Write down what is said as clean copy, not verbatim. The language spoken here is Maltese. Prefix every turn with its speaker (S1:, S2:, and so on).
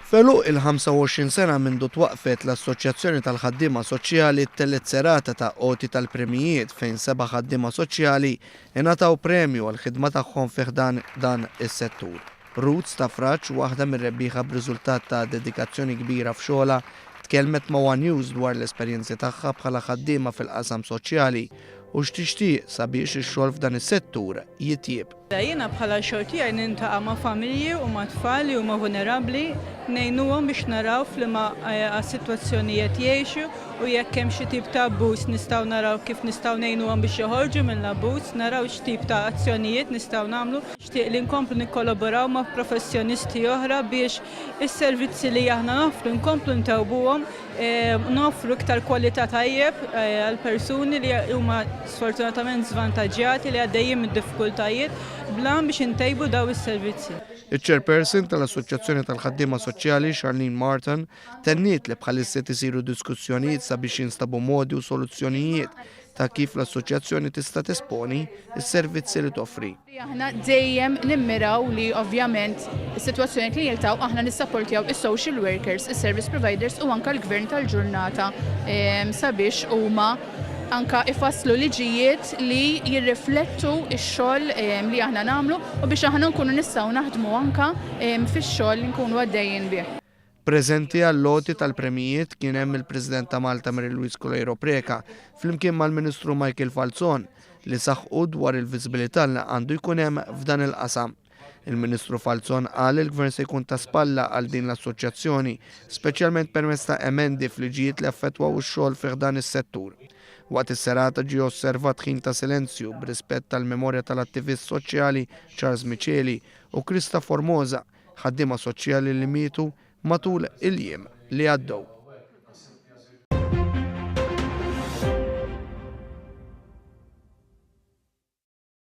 S1: Feluq il-25 sena mindu twaqfet l-Assoċjazzjoni tal-Ħaddiema Soċjali t-telet serata ta' qoti tal-premijiet fejn 7 ħaddiema soċjali ingħataw premju għall-ħidma tagħhom fih dan is-settur. Ruth Staffraċ, waħda mir-rebbieħa b'riżultat ta' dedikazzjoni kbira f'xogħla, tkellmet ma' One News dwar l-esperjenzi tagħha bħala ħaddiema fil-qasam soċjali u x'tixtieq sabiex ix-xogħol f'dan is-settur jitjieb.
S2: Jiena bħala xogħol tiegħi nintaqa' ma' familji u ma' tfal li huma vulnerabbli ngħinuhom biex naraw f'liema sitwazzjonijiet jgħixu u jekk hemm xi tip ta' abbuż nistgħu naraw kif nistgħu ngħinuhom biex joħorġu mill-abbuż, naraw x'tip ta' azzjonijiet nistgħu nagħmlu. Xtieq li nkomplu nikkolaboraw ma' professjonisti oħra biex is-servizzi li aħna noffru nkomplu ntewbuhom, noffru iktar kwalità tajjeb għal persuni li huma sfortunatament żvantaġġjati li għaddejjin mid-diffikultajiet blan biex intejbu daw is-servizzi.
S1: Iċ-chairperson tal-Assoċjazzjoni tal-Ħaddiema Soċjali Charlene Martin tenniet li bħalissa isiru diskussjonijiet sabiex jinstabu modi u soluzzjonijiet ta' kif l-assoċjazzjoni tista' tisponi s-servizzi li toffri.
S3: Aħna dejjem nimmiraw li ovvjament is-sitwazzjoni li jiltaw aħna nissapportjaw is-social workers, is-service providers u anke l-gvern tal-ġurnata sabiex huma anka ifasslu liġijiet li jirriflettu x-xogħol li aħna nagħmlu u biex aħna nkunu nistgħu naħdmu anka fix-xogħol li nkunu għaddejjin bih.
S1: Preżenti għall-loti tal-premijiet kien hemm il-President ta' Malta Mary Louise Colleiro Preca flimkien mal-Ministru Michael Falzon li saħħu dwar il-viżibilità li għandu jkun hemm f'dan il-qasam. Il-Ministru Falzon qal il-Gvern se jkun ta' spalla għal din l-assoċjazzjoni, speċjalment permezz ta' emendi f'liġijiet li affettwaw ix-xogħol fih dan is-settur. Waqt is-serata ġie osservat ħin ta' silenzju b'rispett tal-memorja tal-attivist soċjali Charles Micheli u Krista Formosa, ħaddiema soċjali li mietu matul il-jiem li għaddew.